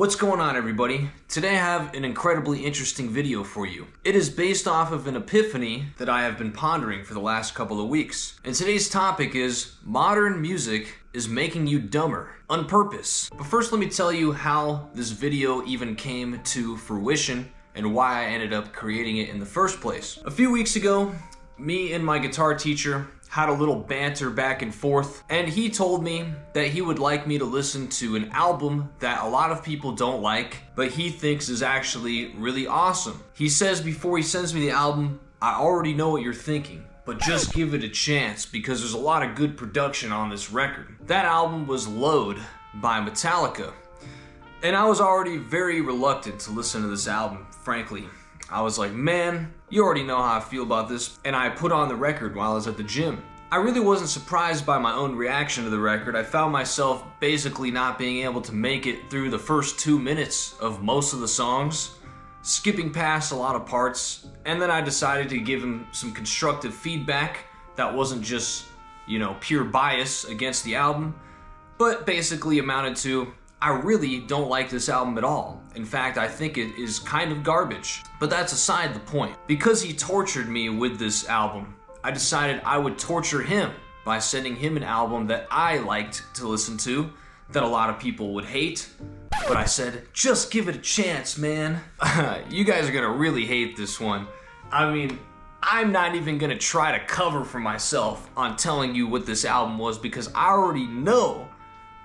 What's going on, everybody? Today I have an incredibly interesting video for you. It is based off of an epiphany that I have been pondering for the last couple of weeks. And today's topic is modern music is making you dumber on purpose. But first, let me tell you how this video even came to fruition and why I ended up creating it in the first place. A few weeks ago, me and my guitar teacher had a little banter back and forth, and he told me that he would like me to listen to an album that a lot of people don't like, but he thinks is actually really awesome. He says before he sends me the album, I already know what you're thinking, but just give it a chance because there's a lot of good production on this record. That album was Load by Metallica, and I was already very reluctant to listen to this album, frankly. I was like, man, you already know how I feel about this, and I put on the record while I was at the gym. I really wasn't surprised by my own reaction to the record. I found myself basically not being able to make it through the first 2 minutes of most of the songs, skipping past a lot of parts, and then I decided to give him some constructive feedback that wasn't just, pure bias against the album, but basically amounted to, I really don't like this album at all. In fact, I think it is kind of garbage. But that's aside the point. Because he tortured me with this album, I decided I would torture him by sending him an album that I liked to listen to, that a lot of people would hate. But I said, just give it a chance, man. You guys are gonna really hate this one. I mean, I'm not even gonna try to cover for myself on telling you what this album was because I already know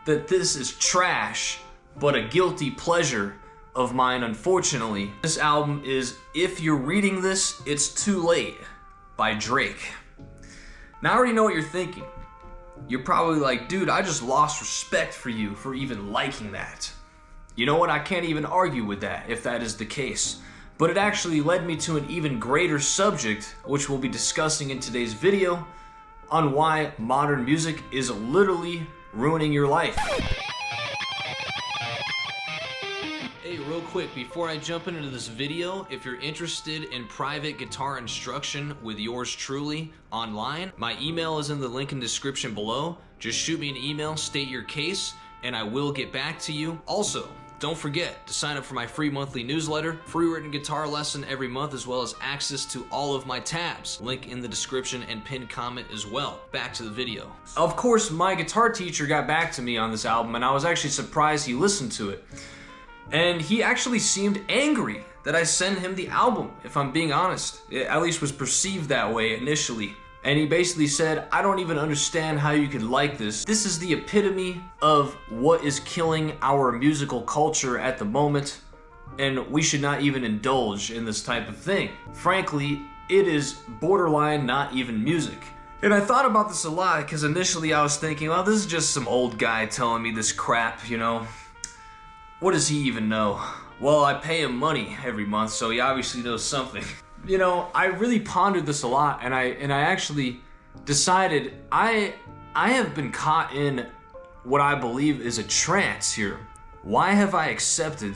that this is trash, but a guilty pleasure of mine, unfortunately. This album is If You're Reading This, It's Too Late by Drake. Now I already know what you're thinking. You're probably like, dude, I just lost respect for you for even liking that. You know what, I can't even argue with that if that is the case. But it actually led me to an even greater subject, which we'll be discussing in today's video, on why modern music is literally ruining your life. Hey, real quick, before I jump into this video, if you're interested in private guitar instruction with yours truly online, my email is in the link in the description below. Just shoot me an email, state your case, and I will get back to you. Also, don't forget to sign up for my free monthly newsletter, free written guitar lesson every month, as well as access to all of my tabs. Link in the description and pinned comment as well. Back to the video. Of course, my guitar teacher got back to me on this album, and I was actually surprised he listened to it. And he actually seemed angry that I sent him the album, if I'm being honest. It at least was perceived that way initially. And he basically said, I don't even understand how you could like this. This is the epitome of what is killing our musical culture at the moment, and we should not even indulge in this type of thing. Frankly, it is borderline not even music. And I thought about this a lot because initially I was thinking, well, this is just some old guy telling me this crap, What does he even know? Well, I pay him money every month, so he obviously knows something. I really pondered this a lot, and I actually decided I have been caught in what I believe is a trance here. Why have I accepted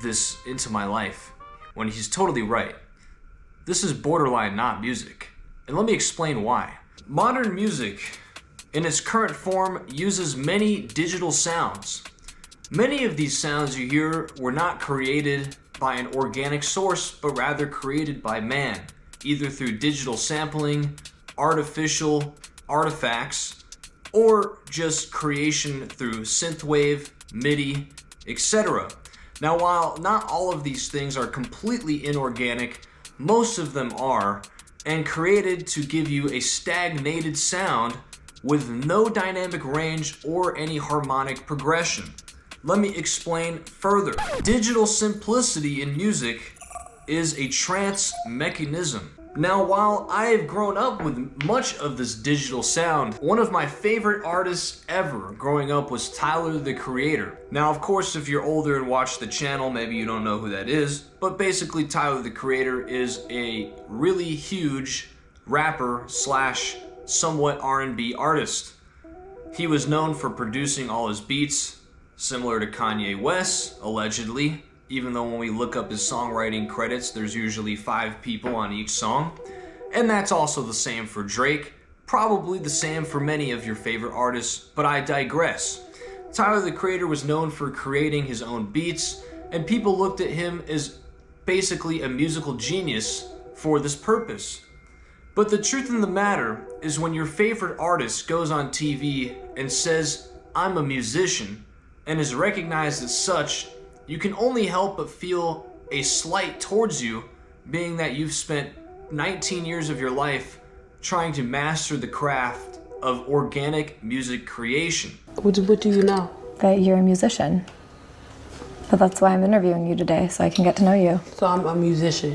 this into my life when he's totally right? This is borderline not music, and let me explain why. Modern music, in its current form, uses many digital sounds. Many of these sounds you hear were not created by an organic source, but rather created by man, either through digital sampling, artificial artifacts, or just creation through synthwave, MIDI, etc. Now, while not all of these things are completely inorganic, most of them are, and created to give you a stagnated sound with no dynamic range or any harmonic progression. Let me explain further. Digital simplicity in music is a trance mechanism. Now, while I have grown up with much of this digital sound, one of my favorite artists ever growing up was Tyler, the Creator. Now, of course, if you're older and watch the channel, maybe you don't know who that is, but basically Tyler, the Creator is a really huge rapper slash somewhat R&B artist. He was known for producing all his beats, similar to Kanye West, allegedly, even though when we look up his songwriting credits, there's usually 5 people on each song. And that's also the same for Drake, probably the same for many of your favorite artists, but I digress. Tyler the Creator was known for creating his own beats, and people looked at him as basically a musical genius for this purpose. But the truth of the matter is, when your favorite artist goes on TV and says, "I'm a musician," and is recognized as such, you can only help but feel a slight towards you, being that you've spent 19 years of your life trying to master the craft of organic music creation. What do you know? That you're a musician. But that's why I'm interviewing you today, so I can get to know you. So I'm a musician.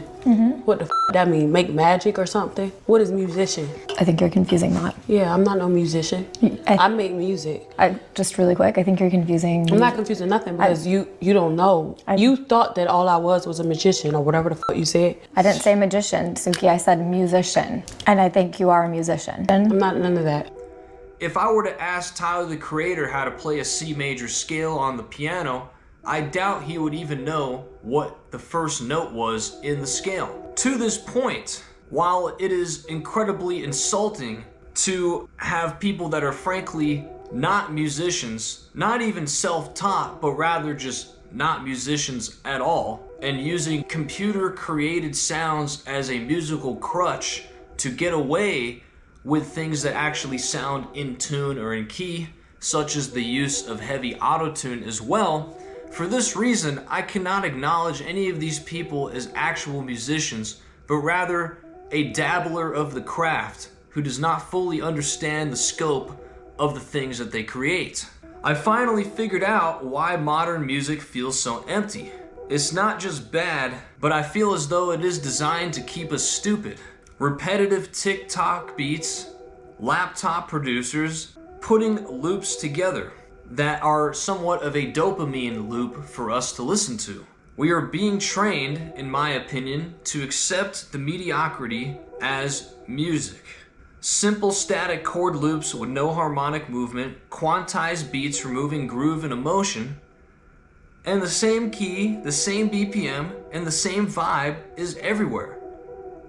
What the that mean? Make magic or something? What is musician? I think you're confusing that. Yeah, I'm not no musician. I make music. Just really quick, I think you're confusing. I'm not confusing nothing because you don't know. You thought that all I was a magician or whatever the fuck you said. I didn't say magician, Suki. I said musician. And I think you are a musician. I'm not none of that. If I were to ask Tyler the Creator how to play a C major scale on the piano, I doubt he would even know what the first note was in the scale. To this point, while it is incredibly insulting to have people that are frankly not musicians, not even self-taught, but rather just not musicians at all, and using computer-created sounds as a musical crutch to get away with things that actually sound in tune or in key, such as the use of heavy auto-tune as well. For this reason, I cannot acknowledge any of these people as actual musicians, but rather a dabbler of the craft who does not fully understand the scope of the things that they create. I finally figured out why modern music feels so empty. It's not just bad, but I feel as though it is designed to keep us stupid. Repetitive tick-tock beats, laptop producers, putting loops together that are somewhat of a dopamine loop for us to listen to. We are being trained, in my opinion, to accept the mediocrity as music. Simple static chord loops with no harmonic movement, quantized beats removing groove and emotion, and the same key, the same BPM, and the same vibe is everywhere.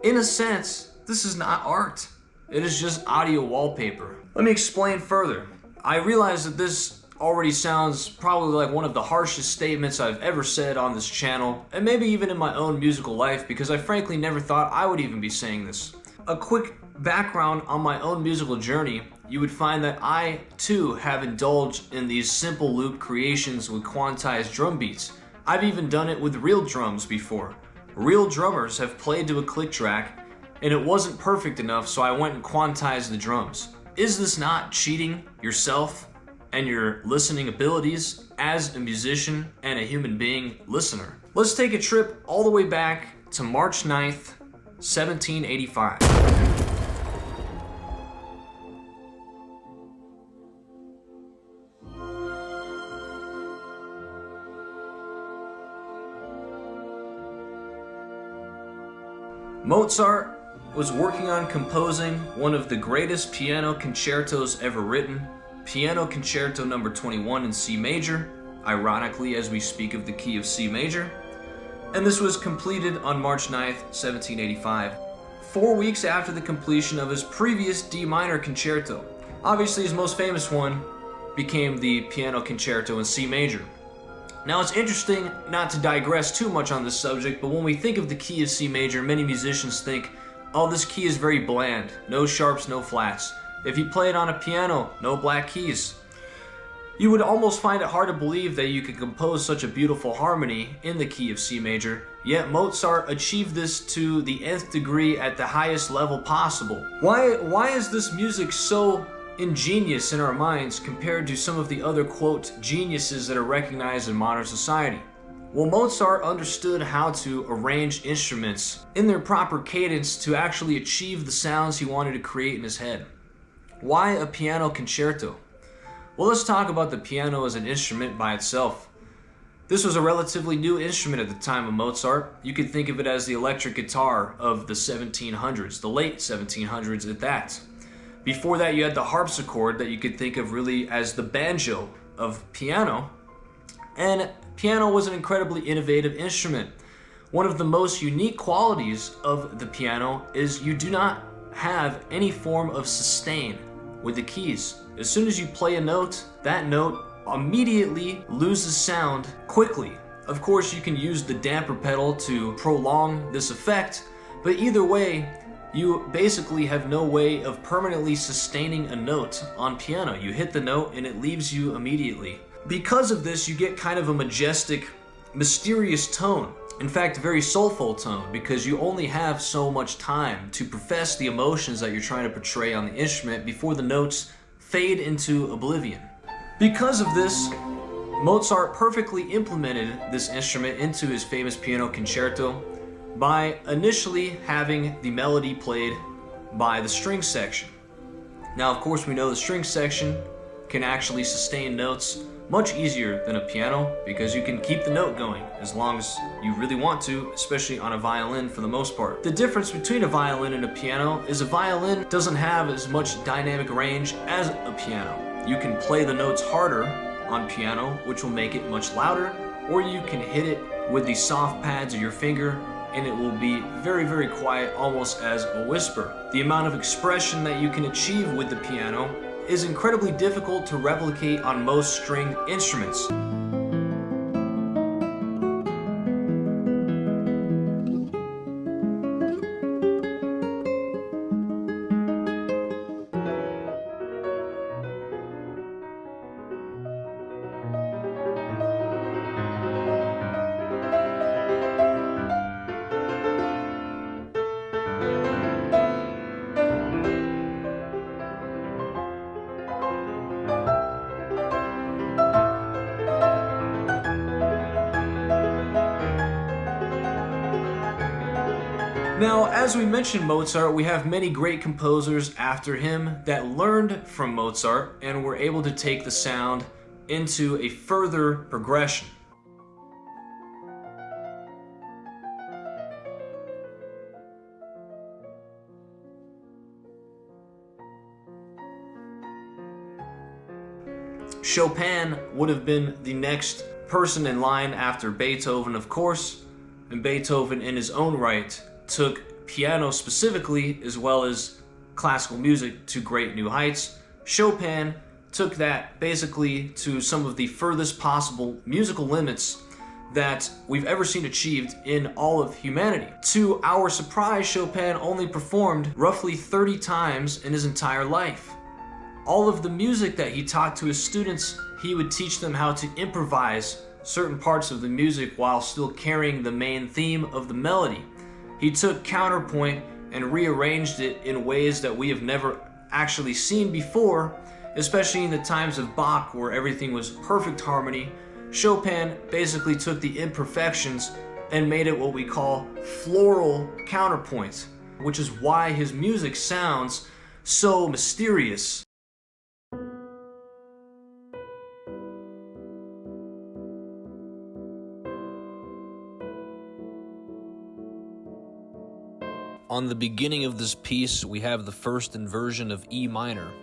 In a sense, this is not art. It is just audio wallpaper. Let me explain further. I realize that this already sounds probably like one of the harshest statements I've ever said on this channel, and maybe even in my own musical life, because I frankly never thought I would even be saying this. A quick background on my own musical journey, you would find that I too have indulged in these simple loop creations with quantized drum beats. I've even done it with real drums before. Real drummers have played to a click track, and it wasn't perfect enough, so I went and quantized the drums. Is this not cheating yourself and your listening abilities as a musician and a human being listener? Let's take a trip all the way back to March 9th, 1785. Mozart was working on composing one of the greatest piano concertos ever written, Piano Concerto No. 21 in C major, ironically as we speak of the key of C major, and this was completed on March 9th, 1785, 4 weeks after the completion of his previous D minor concerto. Obviously his most famous one became the Piano Concerto in C major. Now it's interesting not to digress too much on this subject, but when we think of the key of C major, many musicians think, oh, this key is very bland, no sharps, no flats. If you play it on a piano, no black keys. You would almost find it hard to believe that you could compose such a beautiful harmony in the key of C major, yet Mozart achieved this to the nth degree at the highest level possible. Why is this music so ingenious in our minds compared to some of the other, quote, geniuses that are recognized in modern society? Well, Mozart understood how to arrange instruments in their proper cadence to actually achieve the sounds he wanted to create in his head. Why a piano concerto? Well, let's talk about the piano as an instrument by itself. This was a relatively new instrument at the time of Mozart. You could think of it as the electric guitar of the 1700s, the late 1700s at that. Before that, you had the harpsichord that you could think of really as the banjo of piano. And piano was an incredibly innovative instrument. One of the most unique qualities of the piano is you do not have any form of sustain with the keys. As soon as you play a note, that note immediately loses sound quickly. Of course, you can use the damper pedal to prolong this effect, but either way, you basically have no way of permanently sustaining a note on piano. You hit the note and it leaves you immediately. Because of this, you get kind of a majestic, mysterious tone. In fact, a very soulful tone, because you only have so much time to profess the emotions that you're trying to portray on the instrument before the notes fade into oblivion. Because of this, Mozart perfectly implemented this instrument into his famous piano concerto by initially having the melody played by the string section. Now, of course, we know the string section can actually sustain notes much easier than a piano because you can keep the note going as long as you really want to, especially on a violin for the most part. The difference between a violin and a piano is a violin doesn't have as much dynamic range as a piano. You can play the notes harder on piano, which will make it much louder, or you can hit it with the soft pads of your finger and it will be very, very quiet, almost as a whisper. The amount of expression that you can achieve with the piano is incredibly difficult to replicate on most stringed instruments. Now, as we mentioned Mozart, we have many great composers after him that learned from Mozart and were able to take the sound into a further progression. Chopin would have been the next person in line after Beethoven, of course, and Beethoven in his own right took piano specifically as well as classical music to great new heights. Chopin took that basically to some of the furthest possible musical limits that we've ever seen achieved in all of humanity. To our surprise, Chopin only performed roughly 30 times in his entire life. All of the music that he taught to his students, he would teach them how to improvise certain parts of the music while still carrying the main theme of the melody. He took counterpoint and rearranged it in ways that we have never actually seen before, especially in the times of Bach where everything was perfect harmony. Chopin basically took the imperfections and made it what we call floral counterpoint, which is why his music sounds so mysterious. On the beginning of this piece, we have the first inversion of E minor.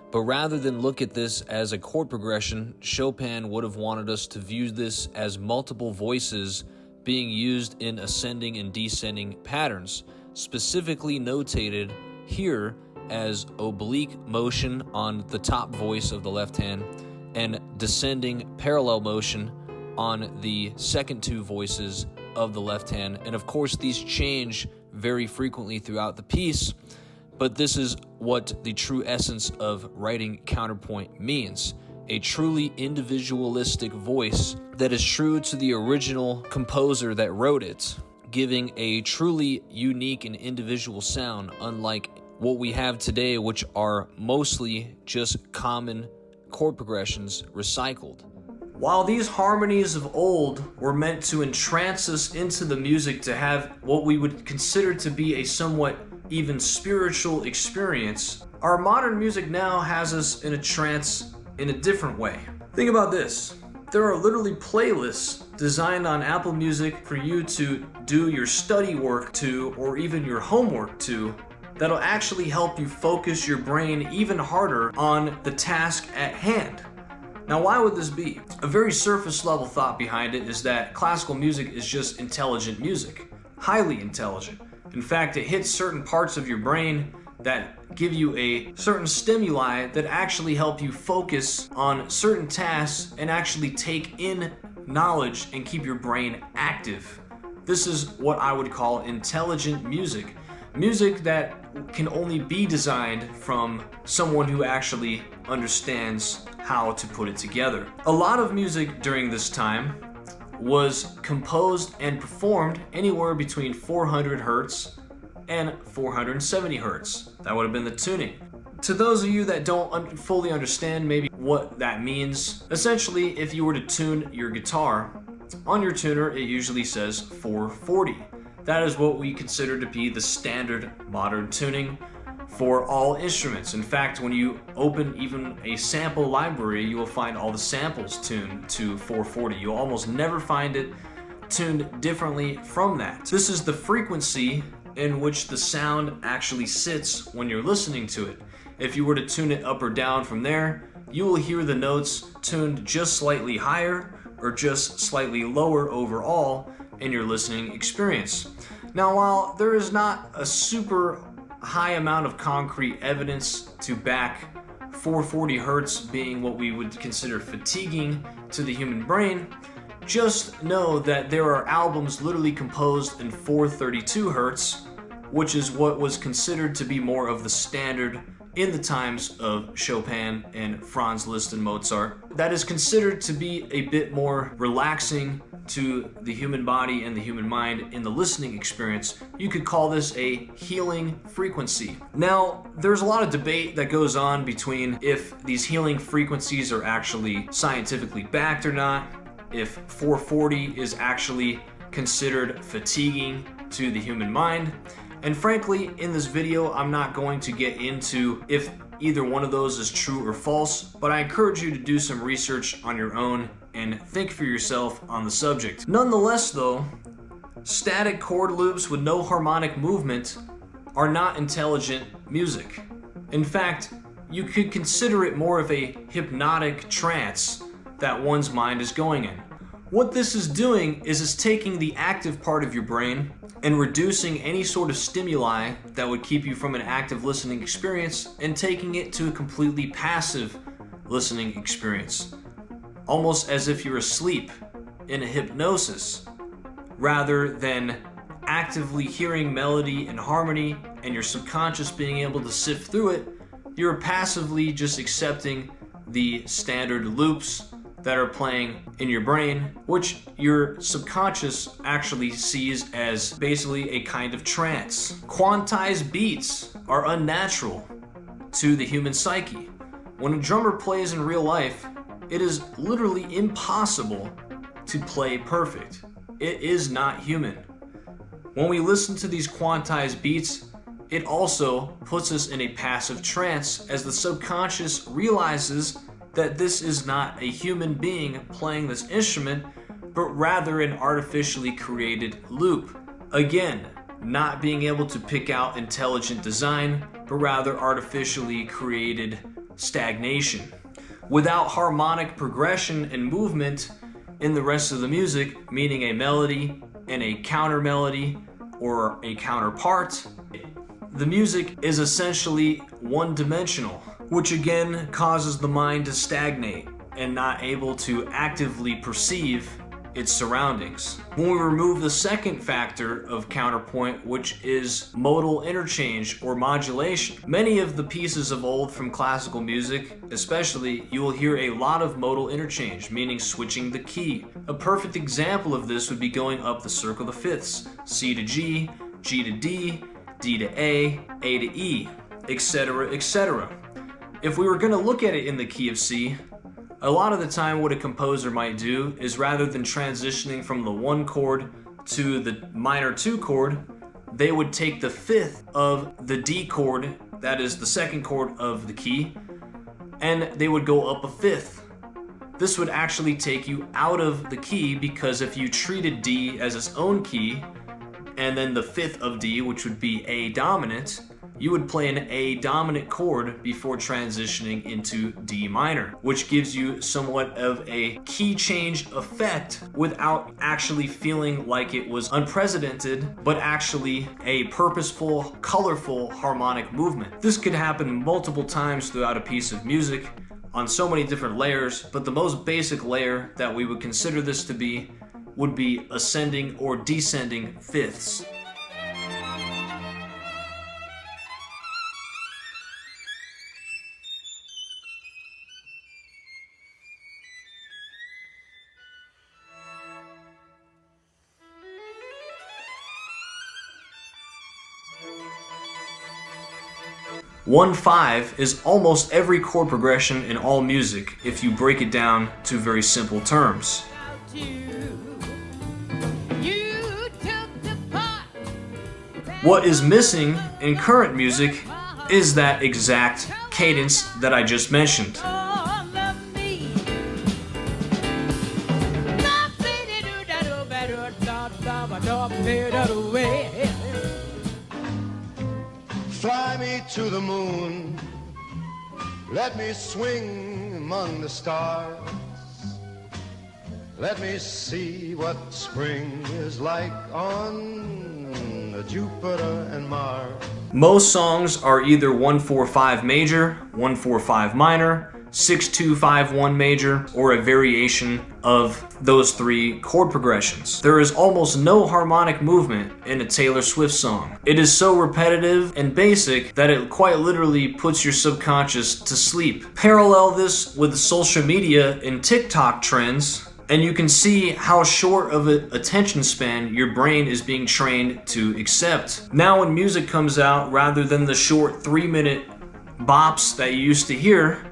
But rather than look at this as a chord progression, Chopin would have wanted us to view this as multiple voices being used in ascending and descending patterns, specifically notated here as oblique motion on the top voice of the left hand and descending parallel motion on the second two voices of the left hand. And of course, these change very frequently throughout the piece, but this is what the true essence of writing counterpoint means. A truly individualistic voice that is true to the original composer that wrote it, giving a truly unique and individual sound, unlike what we have today, which are mostly just common chord progressions recycled. While these harmonies of old were meant to entrance us into the music to have what we would consider to be a somewhat even spiritual experience, our modern music now has us in a trance in a different way. Think about this. There are literally playlists designed on Apple Music for you to do your study work to, or even your homework to, that'll actually help you focus your brain even harder on the task at hand. Now, why would this be? A very surface level thought behind it is that classical music is just intelligent music, highly intelligent. In fact, it hits certain parts of your brain that give you a certain stimuli that actually help you focus on certain tasks and actually take in knowledge and keep your brain active. This is what I would call intelligent music. Music that can only be designed from someone who actually understands how to put it together. A lot of music during this time was composed and performed anywhere between 400 hertz and 470 hertz. That would have been the tuning. To those of you that don't fully understand maybe what that means, essentially if you were to tune your guitar, on your tuner it usually says 440. That is what we consider to be the standard modern tuning for all instruments. In fact, when you open even a sample library, you will find all the samples tuned to 440. You'll almost never find it tuned differently from that. This is the frequency in which the sound actually sits when you're listening to it. If you were to tune it up or down from there, you will hear the notes tuned just slightly higher or just slightly lower overall in your listening experience. Now, while there is not a super high amount of concrete evidence to back 440 hertz being what we would consider fatiguing to the human brain, just know that there are albums literally composed in 432 hertz, which is what was considered to be more of the standard in the times of Chopin and Franz Liszt and Mozart. That is considered to be a bit more relaxing to the human body and the human mind in the listening experience. You could call this a healing frequency. Now, there's a lot of debate that goes on between if these healing frequencies are actually scientifically backed or not, if 440 is actually considered fatiguing to the human mind. And frankly, in this video, I'm not going to get into if either one of those is true or false, but I encourage you to do some research on your own and think for yourself on the subject. Nonetheless though, static chord loops with no harmonic movement are not intelligent music. In fact, you could consider it more of a hypnotic trance that one's mind is going in. What this is doing is it's taking the active part of your brain and reducing any sort of stimuli that would keep you from an active listening experience and taking it to a completely passive listening experience. Almost as if you're asleep in a hypnosis, rather than actively hearing melody and harmony and your subconscious being able to sift through it. You're passively just accepting the standard loops that are playing in your brain, which your subconscious actually sees as basically a kind of trance. Quantized beats are unnatural to the human psyche. When a drummer plays in real life, it is literally impossible to play perfect. It is not human. When we listen to these quantized beats, it also puts us in a passive trance as the subconscious realizes that this is not a human being playing this instrument, but rather an artificially created loop. Again, not being able to pick out intelligent design, but rather artificially created stagnation. Without harmonic progression and movement in the rest of the music, meaning a melody and a counter melody or a counterpart, the music is essentially one-dimensional, which again causes the mind to stagnate and not able to actively perceive its surroundings. When we remove the second factor of counterpoint, which is modal interchange or modulation, many of the pieces of old from classical music, especially, you will hear a lot of modal interchange, meaning switching the key. A perfect example of this would be going up the circle of fifths, C to G, G to D, D to A to E, etc., etc. If we were going to look at it in the key of C, a lot of the time what a composer might do is rather than transitioning from the 1 chord to the minor 2 chord, they would take the fifth of the D chord, that is the second chord of the key, and they would go up a fifth. This would actually take you out of the key, because if you treated D as its own key, and then the fifth of D, which would be A dominant, you would play an A dominant chord before transitioning into D minor, which gives you somewhat of a key change effect without actually feeling like it was unprecedented, but actually a purposeful, colorful harmonic movement. This could happen multiple times throughout a piece of music on so many different layers, but the most basic layer that we would consider this to be would be ascending or descending fifths. One five is almost every chord progression in all music if you break it down to very simple terms. What is missing in current music is that exact cadence that I just mentioned. Fly me to the moon, let me swing among the stars, let me see what spring is like on Jupiter and Mars. Most songs are either 1-4-5 major, 1-4-5 minor, 6-2-5-1 major, or a variation of those three chord progressions. There is almost no harmonic movement in a Taylor Swift song. It is so repetitive and basic that it quite literally puts your subconscious to sleep. Parallel this with social media and TikTok trends, and you can see how short of an attention span your brain is being trained to accept. Now when music comes out, rather than the short 3-minute bops that you used to hear,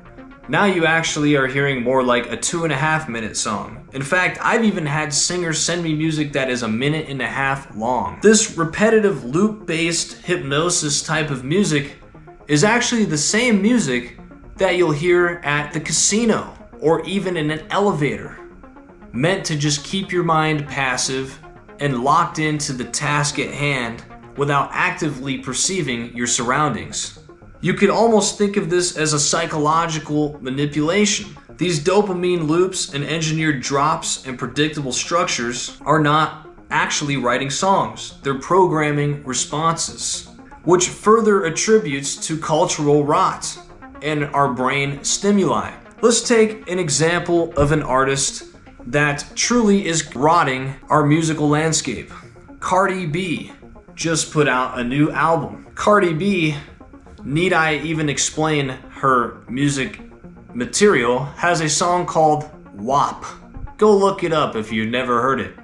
now you actually are hearing more like a 2.5-minute song. In fact, I've even had singers send me music that is 1.5 minutes long. This repetitive loop-based hypnosis type of music is actually the same music that you'll hear at the casino or even in an elevator, meant to just keep your mind passive and locked into the task at hand without actively perceiving your surroundings. You could almost think of this as a psychological manipulation. These dopamine loops and engineered drops and predictable structures are not actually writing songs. They're programming responses, which further attributes to cultural rot and our brain stimuli. Let's take an example of an artist that truly is rotting our musical landscape. Cardi B just put out a new album. Cardi B, need I even explain her music material, has a song called WAP. Go look it up if you've never heard it.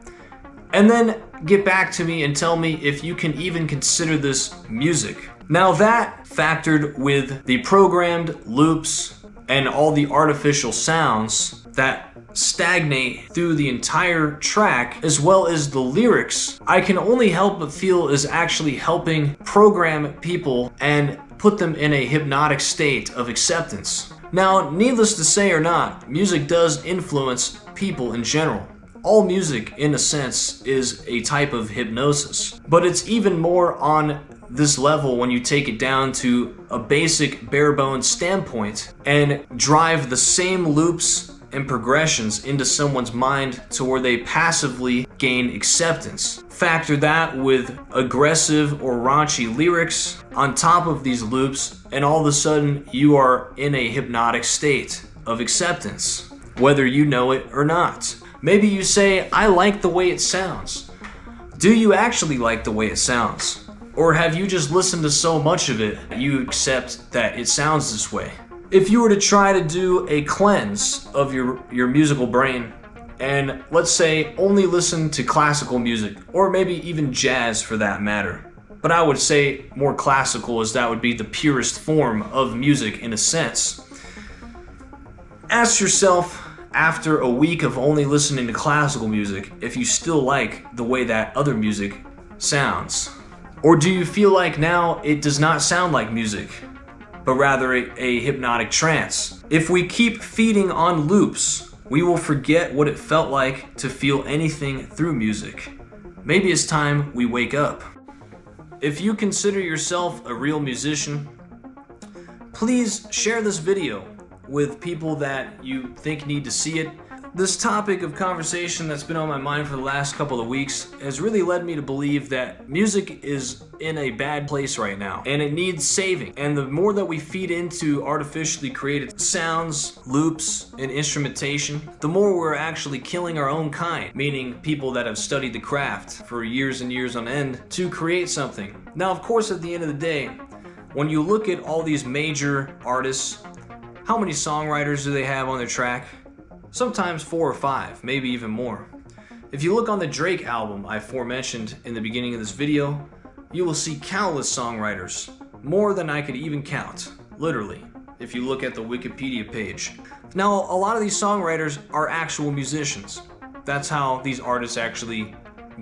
And then get back to me and tell me if you can even consider this music. Now that factored with the programmed loops and all the artificial sounds that stagnate through the entire track, as well as the lyrics, I can only help but feel is actually helping program people and put them in a hypnotic state of acceptance. Now, needless to say or not, music does influence people in general. All music, in a sense, is a type of hypnosis, but it's even more on this level when you take it down to a basic bare bones standpoint and drive the same loops and progressions into someone's mind to where they passively gain acceptance. Factor that with aggressive or raunchy lyrics on top of these loops, and all of a sudden you are in a hypnotic state of acceptance, whether you know it or not. Maybe you say, I like the way it sounds. Do you actually like the way it sounds? Or have you just listened to so much of it you accept that it sounds this way? If you were to try to do a cleanse of your musical brain, and let's say only listen to classical music, or maybe even jazz for that matter, but I would say more classical, as that would be the purest form of music in a sense. Ask yourself, after a week of only listening to classical music, if you still like the way that other music sounds. Or do you feel like now it does not sound like music, but rather a hypnotic trance? If we keep feeding on loops, we will forget what it felt like to feel anything through music. Maybe it's time we wake up. If you consider yourself a real musician, please share this video with people that you think need to see it. This topic of conversation that's been on my mind for the last couple of weeks has really led me to believe that music is in a bad place right now and it needs saving. And the more that we feed into artificially created sounds, loops, and instrumentation, the more we're actually killing our own kind, meaning people that have studied the craft for years and years on end to create something. Now, of course, at the end of the day, when you look at all these major artists, how many songwriters do they have on their track? Sometimes 4 or 5, maybe even more. If you look on the Drake album I aforementioned in the beginning of this video, you will see countless songwriters, more than I could even count, literally, if you look at the Wikipedia page. Now, a lot of these songwriters are actual musicians. That's how these artists actually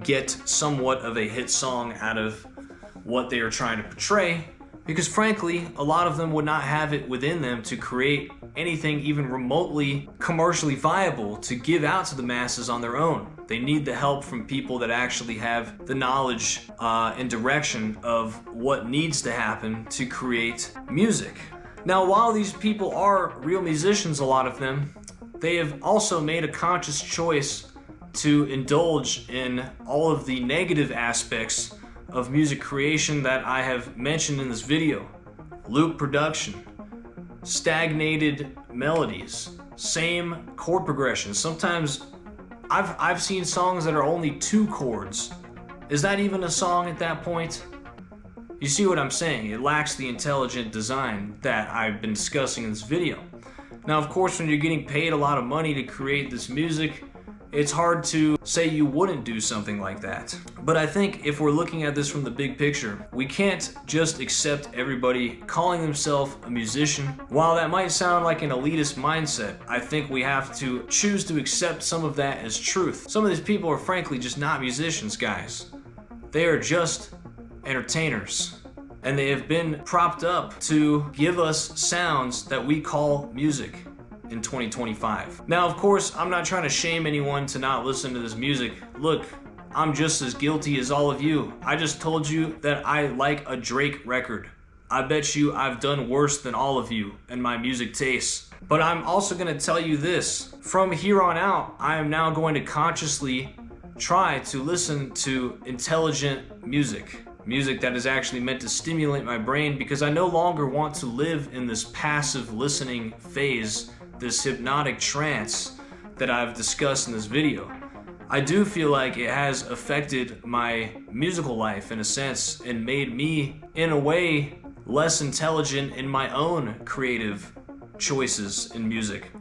get somewhat of a hit song out of what they are trying to portray, because frankly, a lot of them would not have it within them to create anything even remotely commercially viable to give out to the masses on their own. They need the help from people that actually have the knowledge and direction of what needs to happen to create music. Now, while these people are real musicians, a lot of them, they have also made a conscious choice to indulge in all of the negative aspects of music creation that I have mentioned in this video. Loop production, stagnated melodies, same chord progressions. Sometimes I've seen songs that are only 2 chords. Is that even a song at that point? You see what I'm saying? It lacks the intelligent design that I've been discussing in this video. Now, of course, when you're getting paid a lot of money to create this music, it's hard to say you wouldn't do something like that. But I think if we're looking at this from the big picture, we can't just accept everybody calling themselves a musician. While that might sound like an elitist mindset, I think we have to choose to accept some of that as truth. Some of these people are frankly just not musicians, guys. They are just entertainers. And they have been propped up to give us sounds that we call music in 2025. Now, of course, I'm not trying to shame anyone to not listen to this music. Look, I'm just as guilty as all of you. I just told you that I like a Drake record. I bet you I've done worse than all of you in my music tastes. But I'm also gonna tell you this. From here on out, I am now going to consciously try to listen to intelligent music. Music that is actually meant to stimulate my brain, because I no longer want to live in this passive listening phase, this hypnotic trance that I've discussed in this video. I do feel like it has affected my musical life in a sense and made me, in a way, less intelligent in my own creative choices in music.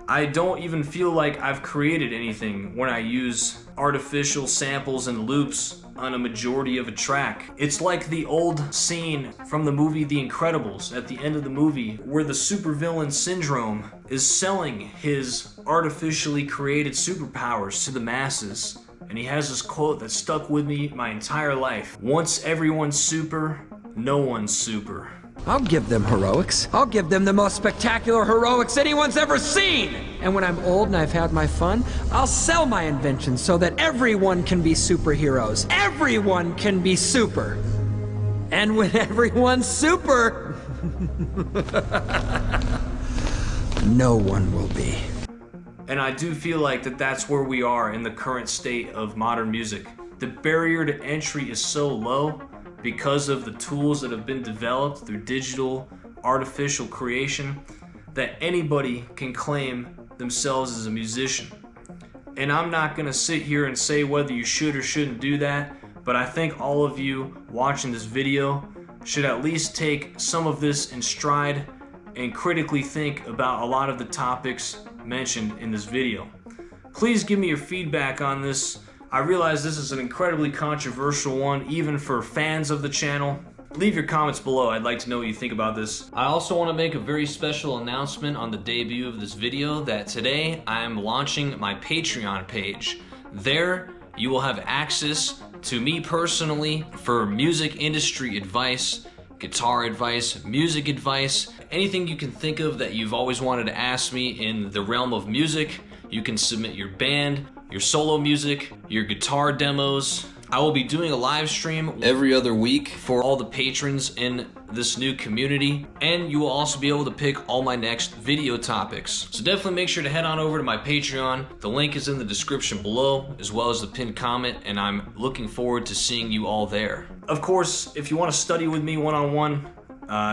I don't even feel like I've created anything when I use artificial samples and loops on a majority of a track. It's like the old scene from the movie The Incredibles at the end of the movie where the supervillain Syndrome is selling his artificially created superpowers to the masses. And he has this quote that stuck with me my entire life. Once everyone's super, no one's super. I'll give them heroics. I'll give them the most spectacular heroics anyone's ever seen! And when I'm old and I've had my fun, I'll sell my inventions so that everyone can be superheroes. Everyone can be super! And when everyone's super, no one will be. And I do feel like that's where we are in the current state of modern music. The barrier to entry is so low because of the tools that have been developed through digital, artificial creation, that anybody can claim themselves as a musician. And I'm not gonna sit here and say whether you should or shouldn't do that, but I think all of you watching this video should at least take some of this in stride and critically think about a lot of the topics mentioned in this video. Please give me your feedback on this. I realize this is an incredibly controversial one, even for fans of the channel. Leave your comments below. I'd like to know what you think about this. I also want to make a very special announcement on the debut of this video that today I am launching my Patreon page. There, you will have access to me personally for music industry advice, guitar advice, music advice, anything you can think of that you've always wanted to ask me in the realm of music. You can submit your band, your solo music, your guitar demos. I will be doing a live stream every other week for all the patrons in this new community, and you will also be able to pick all my next video topics. So definitely make sure to head on over to my Patreon. The link is in the description below, as well as the pinned comment, and I'm looking forward to seeing you all there. Of course, if you want to study with me one-on-one,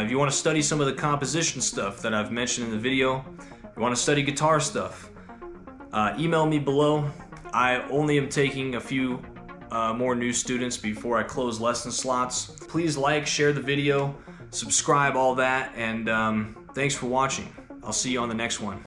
if you want to study some of the composition stuff that I've mentioned in the video, if you want to study guitar stuff, email me below. I only am taking a few more new students before I close lesson slots. Please like, share the video, subscribe, all that, and thanks for watching. I'll see you on the next one.